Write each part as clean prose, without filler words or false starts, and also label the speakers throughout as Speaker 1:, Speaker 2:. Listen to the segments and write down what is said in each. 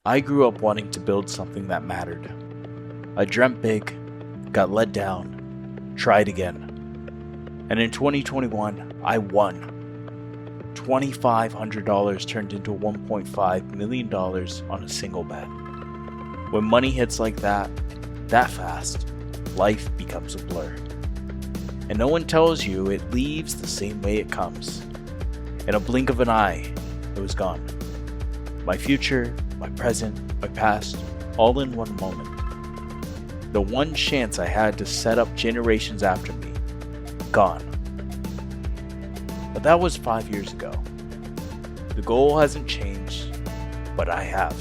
Speaker 1: I grew up wanting to build something that mattered. I dreamt big, got let down, tried again. And in 2021, I won. $2,500 turned into $1.5 million on a single bet. When money hits like that fast, life becomes a blur. And no one tells you it leaves the same way it comes. In a blink of an eye, it was gone. My future, my present, my past, all in one moment. The one chance I had to set up generations after me, gone. But that was 5 years ago. The goal hasn't changed, but I have.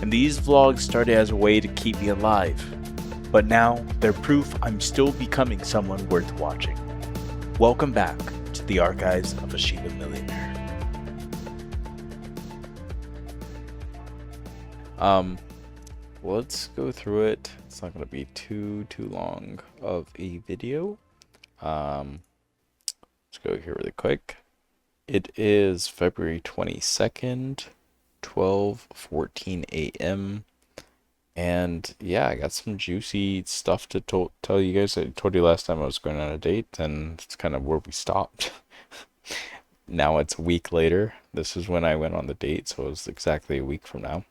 Speaker 1: And these vlogs started as a way to keep me alive, but now they're proof I'm still becoming someone worth watching. Welcome back to the archives of a Shiba Millionaire. Let's go through it. It's not going to be too long of a video. Let's go here really quick. It is February 22nd, 12:14 a.m. And yeah, I got some juicy stuff to tell you guys. I told you last time I was going on a date, and it's kind of where we stopped. Now it's a week later. This is when I went on the date, so it was exactly a week from now.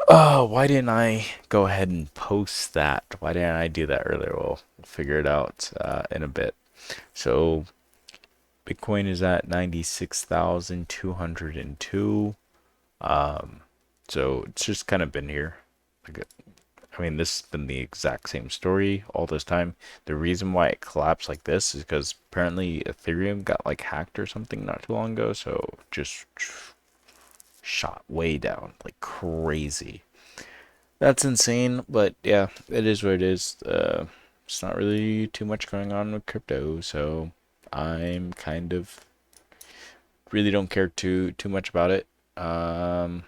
Speaker 1: Why didn't I go ahead and post that? Why didn't I do that earlier? We'll figure it out in a bit. So Bitcoin is at 96,202. So it's just kind of been here. I mean, this has been the exact same story all this time. The reason why it collapsed like this is because apparently Ethereum got like hacked or something not too long ago. So just shot way down like crazy. That's insane, but yeah, it is what it is. It's not really too much going on with crypto, so I'm kind of really don't care too much about it. Yeah,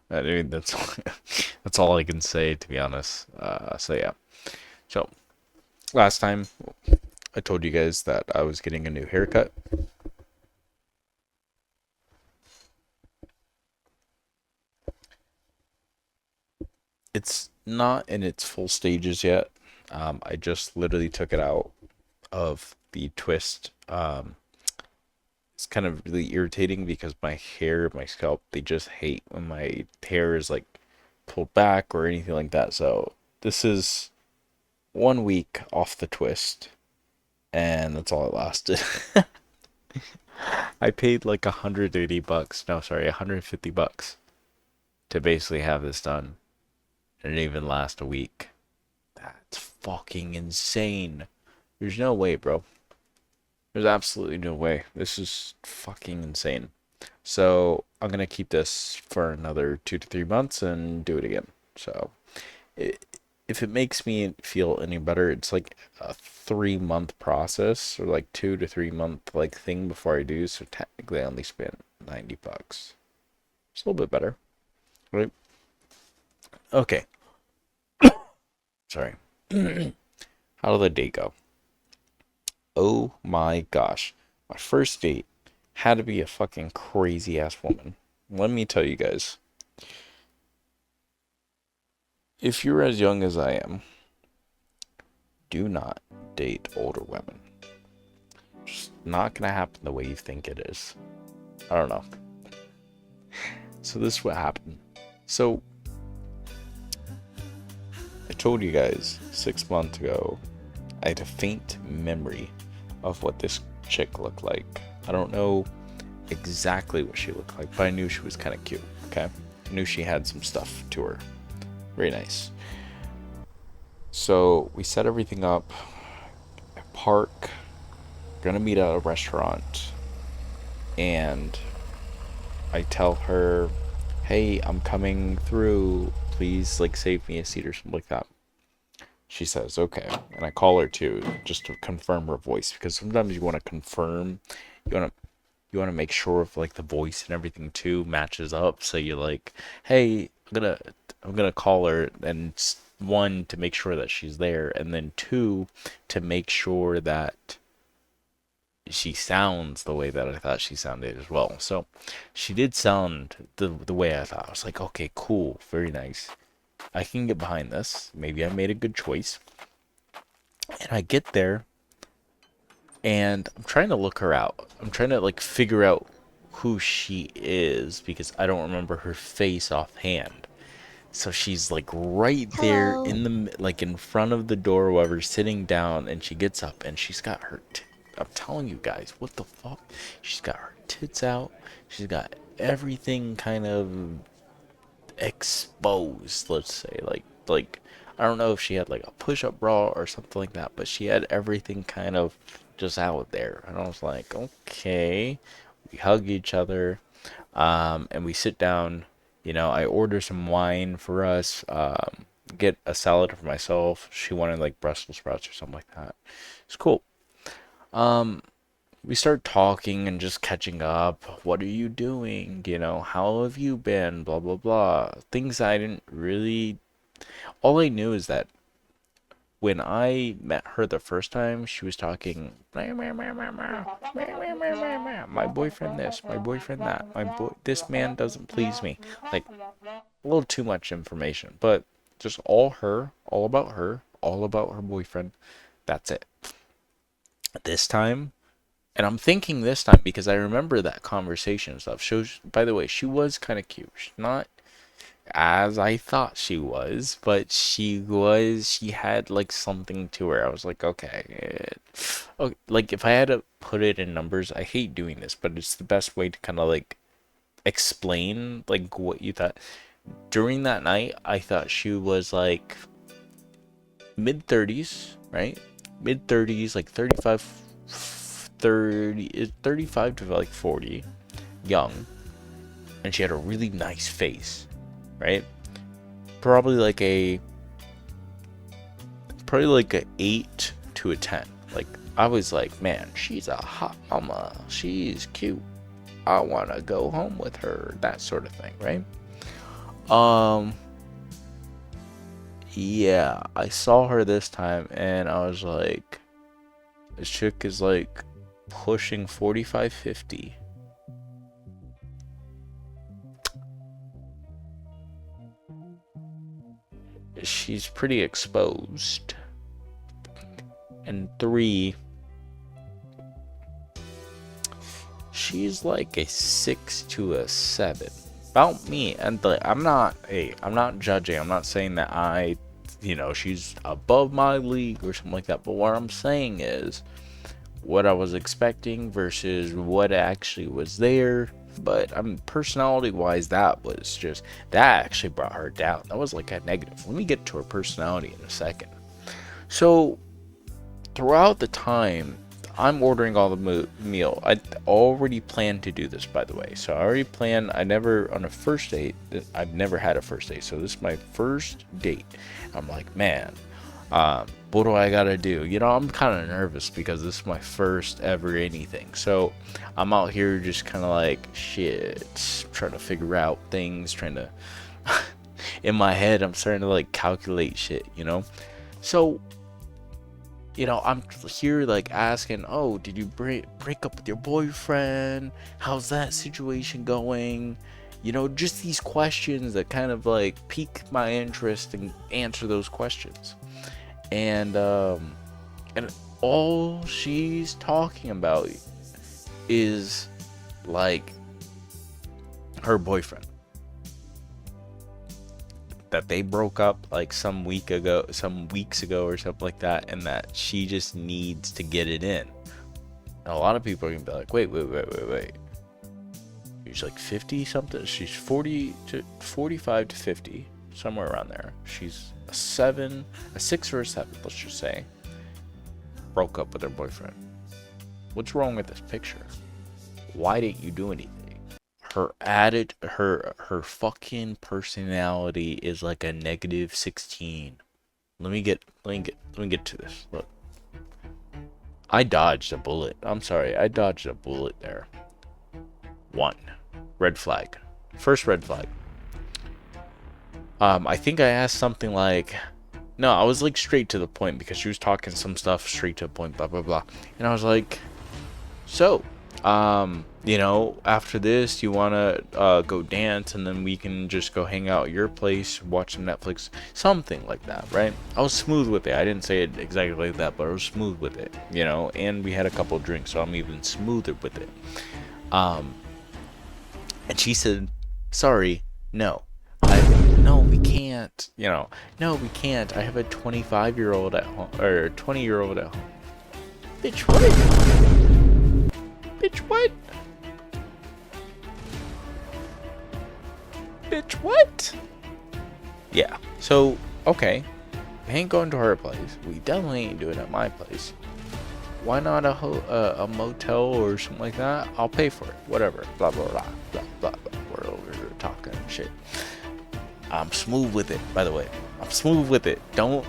Speaker 1: I mean that's that's all I can say, to be honest. So yeah. So last time I told you guys that I was getting a new haircut. It's not in its full stages yet. I just literally took it out of the twist. It's kind of really irritating because my hair, my scalp, they just hate when my hair is like pulled back or anything like that. So this is 1 week off the twist, and that's all it lasted. I paid like $180. No, sorry, $150 to basically have this done. It didn't even last a week. That's fucking insane. There's no way, bro. There's absolutely no way. This is fucking insane. So I'm gonna keep this for another 2 to 3 months and do it again. So if it makes me feel any better, it's like a 3 month process or like 2 to 3 month like thing before I do. So technically I only spent $90. It's a little bit better, right? Okay. Sorry. How did the date go? Oh my gosh. My first date had to be a fucking crazy ass woman. Let me tell you guys. If you're as young as I am, do not date older women. Just not gonna happen the way you think it is. I don't know. So this is what happened. So I told you guys 6 months ago I had a faint memory of what this chick looked like. I don't know exactly what she looked like, but I knew she was kind of cute, okay? I knew she had some stuff to her. Very nice. So we set everything up at park, gonna meet at a restaurant, and I tell her, hey, I'm coming through, please like save me a seat or something like that. She says, okay. And I call her too, just to confirm her voice, because sometimes you want to confirm, you want to make sure of like the voice and everything too matches up. So you're like, hey, I'm gonna call her, and one, to make sure that she's there, and then two, to make sure that she sounds the way that I thought she sounded as well. So she did sound the way I thought. I was like, okay, cool, very nice. I can get behind this. Maybe I made a good choice. And I get there, and I'm trying to look her out. I'm trying to like figure out who she is because I don't remember her face offhand. So she's like right there
Speaker 2: Hello.
Speaker 1: in the like in front of the door, whoever, sitting down, and she gets up and she's got her. I'm telling you guys, what the fuck? She's got her tits out. She's got everything kind of exposed. Let's say like I don't know if she had like a push-up bra or something like that, but she had everything kind of just out there, and I was like, okay. We hug each other, and we sit down. I order some wine for us, get a salad for myself. She wanted like Brussels sprouts or something like that. It's cool. We start talking and just catching up. What are you doing? How have you been? Blah, blah, blah. Things I didn't really. All I knew is that when I met her the first time, she was talking, my boyfriend this, my boyfriend that, this man doesn't please me. Like, a little too much information, but just all her, all about her boyfriend. That's it. This time, and I'm thinking this time because I remember that conversation and stuff. By the way, she was kind of cute. She's not as I thought she was, but she had like something to her. I was like, okay. Okay, like if I had to put it in numbers, I hate doing this, but it's the best way to kind of like explain like what you thought. During that night, I thought she was like mid 30s, right? Mid 30s, like 35 to like 40, young, and she had a really nice face, right? Probably like a 8 to a 10. Like I was like, man, she's a hot mama. She's cute. I want to go home with her. That sort of thing, right? Um, yeah, I saw her this time and I was like, this chick is like pushing 45, 50. She's pretty exposed. And 3, she's like a 6 to a 7. About me, and I'm not judging. I'm not saying that she's above my league or something like that. But what I'm saying is what I was expecting versus what actually was there. But personality wise, that actually brought her down. That was like a negative. Let me get to her personality in a second. So throughout the time I'm ordering all the meal, I already planned to do this, by the way. So I already planned. I've never had a first date. So this is my first date. I'm like, man, what do I gotta do? I'm kind of nervous because this is my first ever anything. So I'm out here just kind of like, shit, trying to figure out things, trying to in my head I'm starting to like calculate shit. So I'm here like asking, oh, did you break up with your boyfriend? How's that situation going? Just these questions that kind of like pique my interest and answer those questions. And all she's talking about is like her boyfriend, that they broke up like some weeks ago or something like that, and that she just needs to get it in. And a lot of people are gonna be like, wait. She's like 50 something. She's 45 to 50, somewhere around there. She's a 6 or a 7, let's just say. Broke up with her boyfriend. What's wrong with this picture? Why didn't you do anything? Her fucking personality is like a negative 16. Let me get to this. Look. I dodged a bullet. I'm sorry. I dodged a bullet there. 1. Red flag. First red flag. I think I asked something like, no, I was like straight to the point because she was talking some stuff straight to the point, blah blah blah. And I was like, So, after this, you want to go dance, and then we can just go hang out at your place, watch some Netflix, something like that, right? I was smooth with it. I didn't say it exactly like that, but I was smooth with it, and we had a couple drinks, so I'm even smoother with it. Um, and she said, sorry, no. No, we can't, no, we can't. I have a 25-year-old at home, or 20-year-old at home. Bitch, what? Bitch, what? Bitch, what? Yeah. So, okay. We ain't going to her place. We definitely ain't doing it at my place. Why not a motel or something like that? I'll pay for it. Whatever. Blah, blah, blah. Blah, blah, blah. We're over here talking shit. I'm smooth with it, by the way. I'm smooth with it. Don't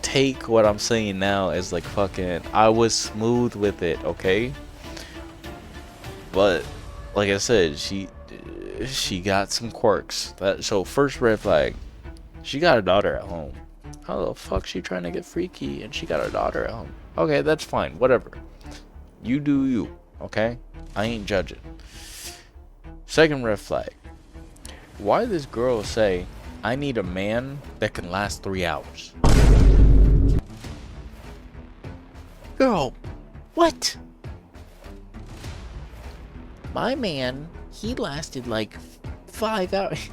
Speaker 1: take what I'm saying now as like fucking I was smooth with it, okay? But like I said, she got some quirks. So first red flag, she got a daughter at home. How the fuck she trying to get freaky and she got a daughter at home? Okay, that's fine. Whatever. You do you. Okay, I ain't judging. Second red flag. Why this girl say I need a man that can last 3 hours? Girl, what? My man, he lasted like 5 hours,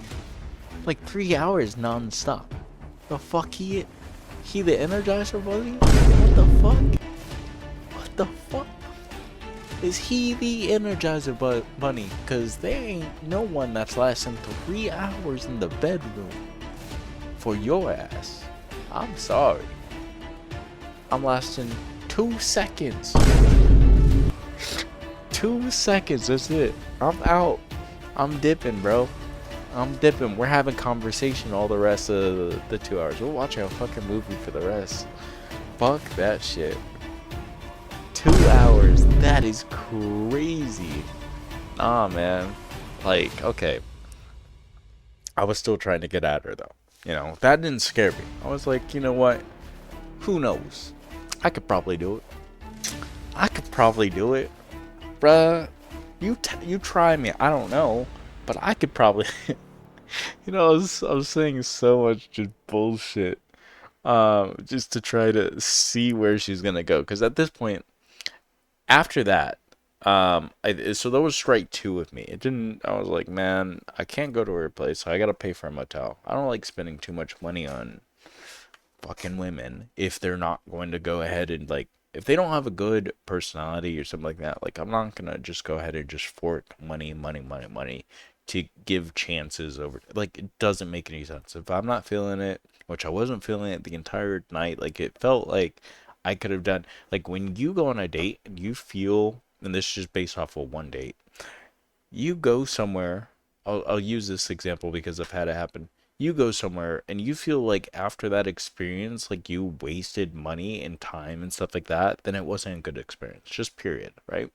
Speaker 1: like 3 hours non-stop. The fuck he the Energizer Bunny? What the fuck? What the fuck? Is he the Energizer Bunny? Cause there ain't no one that's lasting 3 hours in the bedroom for your ass. I'm sorry. I'm lasting 2 seconds. 2 seconds, that's it. I'm out. I'm dipping, bro. I'm dipping. We're having conversation all the rest of the 2 hours. We'll watch a fucking movie for the rest. Fuck that shit. 2 hours. That is crazy. Nah, man. Like, okay. I was still trying to get at her, though. That didn't scare me. I was like, you know what? Who knows? I could probably do it. I could probably do it. Bruh, you try me. I don't know. But I could probably... I was saying so much just bullshit. Just to try to see where she's gonna go. Because at this point, after that, so that was strike two with me. It didn't. I was like, man, I can't go to her place, so I gotta pay for a motel. I don't like spending too much money on fucking women if they're not going to go ahead and like if they don't have a good personality or something like that. Like I'm not gonna just go ahead and just fork money to give chances over. Like it doesn't make any sense. If I'm not feeling it, which I wasn't feeling it the entire night, like it felt like I could have done. Like when you go on a date and you feel, and this is just based off of one date, you go somewhere. I'll use this example because I've had it happen. You go somewhere and you feel like after that experience, like you wasted money and time and stuff like that, then it wasn't a good experience. Just period, right?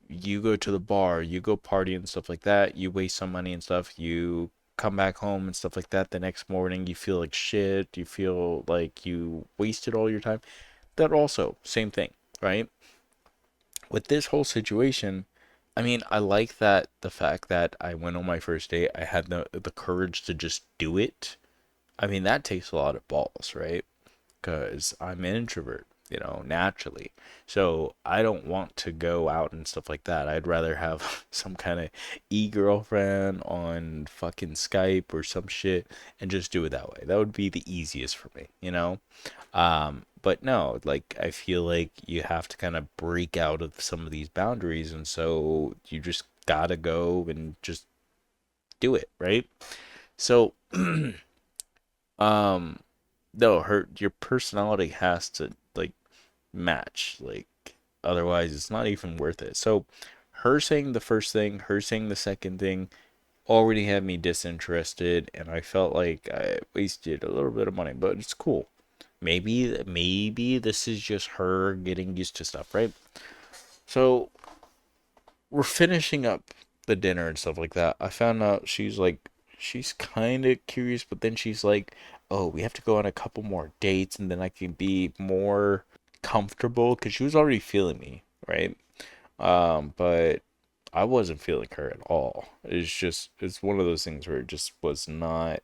Speaker 1: You go to the bar, you go party and stuff like that, you waste some money and stuff, you come back home and stuff like that the next morning, you feel like shit, you feel like you wasted all your time. That also, same thing, right? With this whole situation, I mean, I like that the fact that I went on my first date, I had the courage to just do it. I mean, that takes a lot of balls, right? Because I'm an introvert, naturally. So I don't want to go out and stuff like that. I'd rather have some kind of e-girlfriend on fucking Skype or some shit and just do it that way. That would be the easiest for me. But no, like I feel like you have to kind of break out of some of these boundaries, and so you just gotta go and just do it, right? So, um, no, your personality has to like match, like otherwise it's not even worth it. So, her saying the first thing, her saying the second thing, already had me disinterested, and I felt like I wasted a little bit of money, but it's cool. Maybe this is just her getting used to stuff, right? So we're finishing up the dinner and stuff like that. I found out she's kind of curious, but then she's like, "Oh, we have to go on a couple more dates, and then I can be more comfortable." Because she was already feeling me, right? But I wasn't feeling her at all. It's one of those things where it just was not.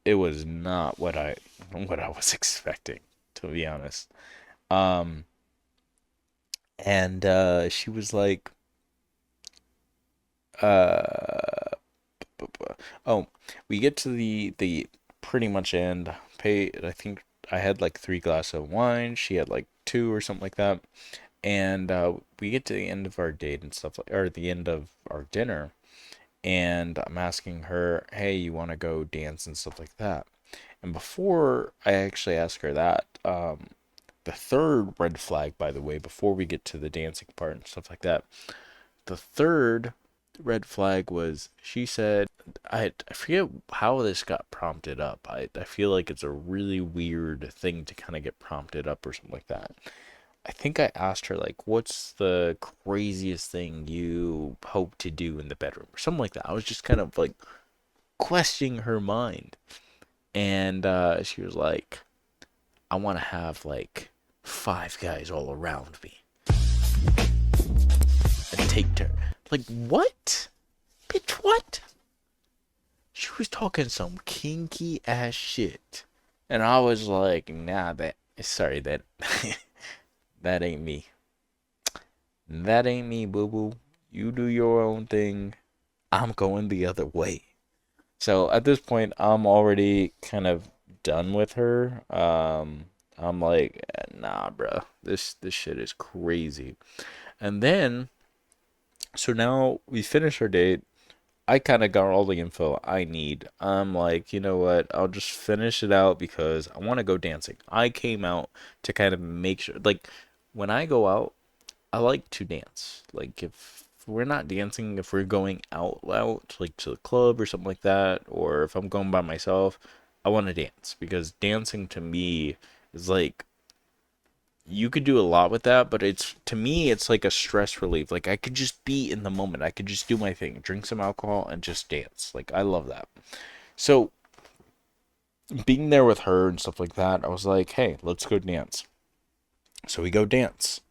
Speaker 1: It was not what I was expecting, to be honest. Um, and she was like, uh, oh, we get to the pretty much end. Pay. I think I had like 3 glasses of wine. She had like two or something like that. And we get to the end of our date and stuff like, or the end of our dinner, and I'm asking her, "Hey, you want to go dance and stuff like that?" And before I actually ask her that, the third red flag, by the way, before we get to the dancing part and stuff like that, the third red flag was she said, I forget how this got prompted up. I feel like it's a really weird thing to kind of get prompted up or something like that. I think I asked her like, "What's the craziest thing you hope to do in the bedroom?" or something like that. I was just kind of like questioning her mind, and she was like, "I want to have like 5 guys all around me and take turn." Like what, bitch? What? She was talking some kinky ass shit, and I was like, "Nah, that that ain't me. That ain't me, boo boo. You do your own thing. I'm going the other way." So at this point, I'm already kind of done with her. I'm like, nah, bro, this shit is crazy. And then, so now we finish our date. I kind of got all the info I need. I'm like, you know what? I'll just finish it out because I want to go dancing. I came out to kind of make sure, like, when I go out, I like to dance. Like if we're not dancing, if we're going out like to the club or something like that, or if I'm going by myself, I want to dance because dancing to me is like you could do a lot with that, but it's to me it's like a stress relief. Like I could just be in the moment. I could just do my thing, drink some alcohol and just dance. Like I love that. So being there with her and stuff like that, I was like, "Hey, let's go dance." So we go dance.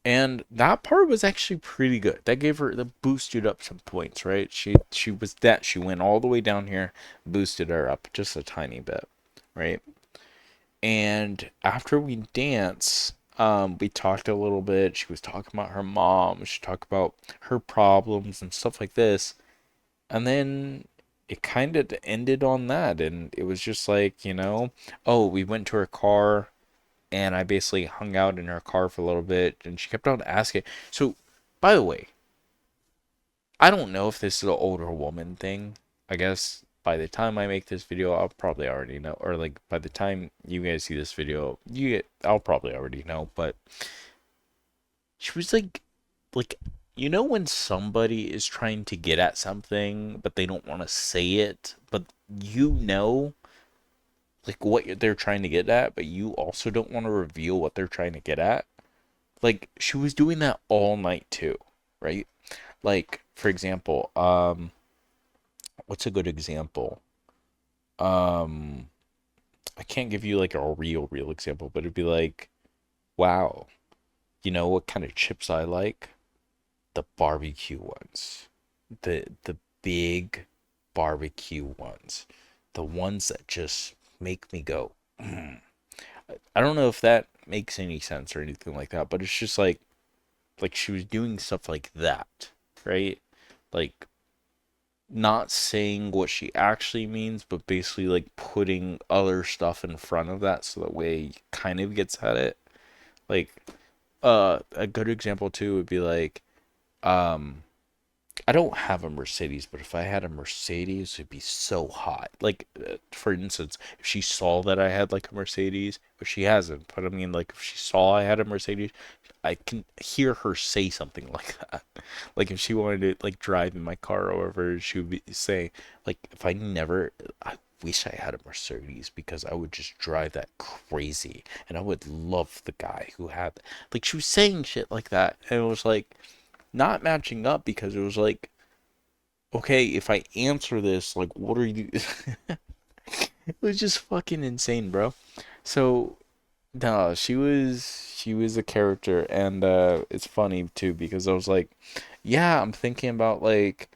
Speaker 1: And that part was actually pretty good. That gave her the boosted up some points, right? She was that she went all the way down here, boosted her up just a tiny bit, right? And after we dance, we talked a little bit. She was talking about her mom. She talked about her problems and stuff like this. And then it kind of ended on that, and it was just like, oh, we went to her car and I basically hung out in her car for a little bit, and she kept on asking. So, by the way, I don't know if this is an older woman thing. I guess by the time I make this video, I'll probably already know, or like by the time you guys see this video, I'll probably already know. But she was like, when somebody is trying to get at something, but they don't want to say it, but like what they're trying to get at, but you also don't want to reveal what they're trying to get at. Like she was doing that all night too, right? Like for example, what's a good example? Um, I can't give you like a real example, but it'd be like, wow, you know what kind of chips I like? The barbecue ones, the big barbecue ones, the ones that just make me go. Mm. I don't know if that makes any sense or anything like that, but it's just like she was doing stuff like that, right? Like not saying what she actually means, but basically like putting other stuff in front of that so that way kind of gets at it. Like a good example too would be like um I don't have a Mercedes, but if I had a Mercedes, it'd be so hot. Like, for instance, if she saw that I had like a Mercedes, but she hasn't, but I mean, like, if she saw I had a Mercedes, I can hear her say something like that. Like, if she wanted to like drive in my car or whatever, she would say, like, I wish I had a Mercedes because I would just drive that crazy, and I would love the guy who had. Like, she was saying shit like that, and it was like not matching up because it was like, okay, if I answer this, like, what are you? It was just fucking insane, bro. So No, she was a character, and it's funny too because I was like, yeah, I'm thinking about like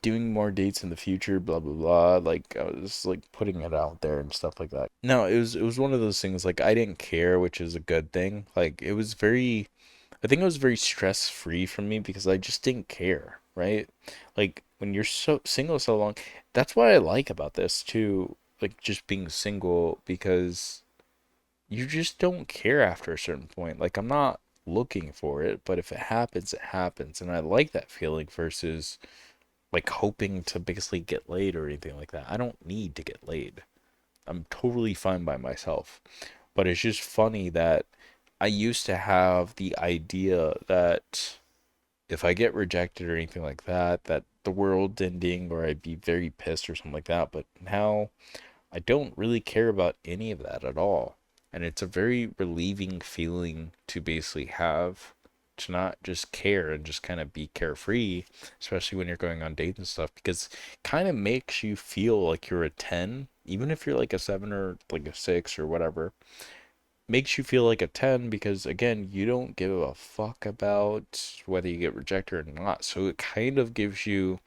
Speaker 1: doing more dates in the future, blah blah blah. Like I was like putting it out there and stuff like that. No, it was one of those things like I didn't care, which is a good thing. Like it was very, I think it was very stress free for me because I just didn't care, right? Like when you're so single so long, that's what I like about this too. Like just being single because you just don't care after a certain point. Like I'm not looking for it, but if it happens, it happens, and I like that feeling versus like hoping to basically get laid or anything like that. I don't need to get laid. I'm totally fine by myself. But it's just funny that I used to have the idea that if I get rejected or anything like that, that the world's ending or I'd be very pissed or something like that. But now I don't really care about any of that at all. And it's a very relieving feeling to basically have to not just care and just kind of be carefree, especially when you're going on dates and stuff, because it kind of makes you feel like you're a 10, even if you're like a 7 or like a 6 or whatever. Makes you feel like a 10 because, again, you don't give a fuck about whether you get rejected or not. So it kind of gives you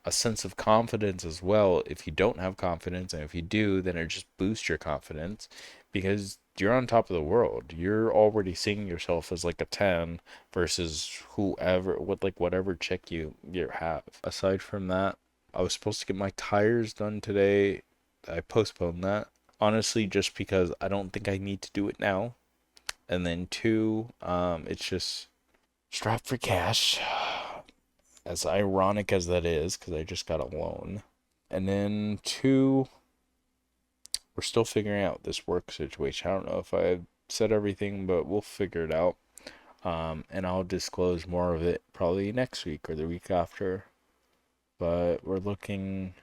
Speaker 1: a sense of confidence as well if you don't have confidence, and if you do, then it just boosts your confidence because you're on top of the world. You're already seeing yourself as like a 10 versus whoever, what, like whatever chick you have. Aside from that, I was supposed to get my tires done today. I postponed that, honestly, just because I don't think I need to do it now. And then two, it's just strapped for cash, as ironic as that is, because I just got a loan. And then two, we're still figuring out this work situation. I don't know if I said everything, but we'll figure it out. And I'll disclose more of it probably next week or the week after. But we're looking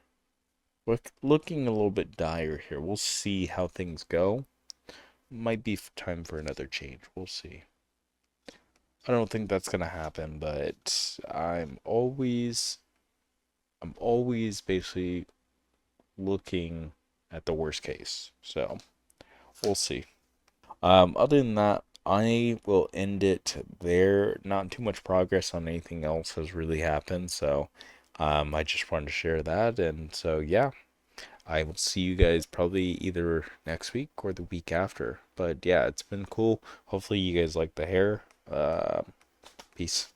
Speaker 1: a little bit dire here. We'll see how things go. Might be time for another change. We'll see. I don't think that's gonna happen, but I'm always basically looking at the worst case. So we'll see. Other than that, I will end it there. Not too much progress on anything else has really happened, so I just wanted to share that. And so yeah, I will see you guys probably either next week or the week after. But yeah, it's been cool. Hopefully you guys like the hair. Peace.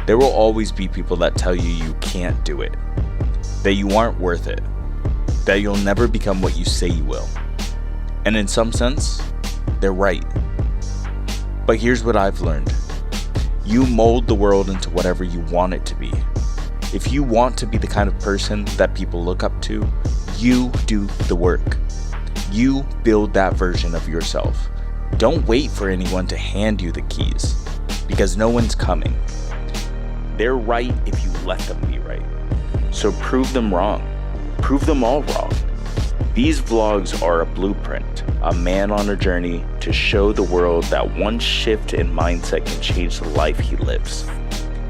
Speaker 1: There will always be people that tell you you can't do it, that you aren't worth it, that you'll never become what you say you will. And in some sense, they're right. But here's what I've learned. You mold the world into whatever you want it to be. If you want to be the kind of person that people look up to, you do the work. You build that version of yourself. Don't wait for anyone to hand you the keys, because no one's coming. They're right if you let them be right. So prove them wrong. Prove them all wrong. These vlogs are a blueprint, a man on a journey to show the world that one shift in mindset can change the life he lives.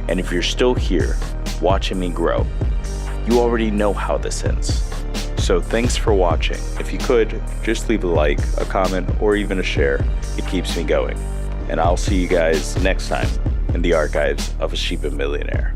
Speaker 1: And if you're still here, watching me grow, you already know how this ends. So thanks for watching. If you could, just leave a like, a comment, or even a share. It keeps me going. And I'll see you guys next time in the archives of a Shiba Millionaire.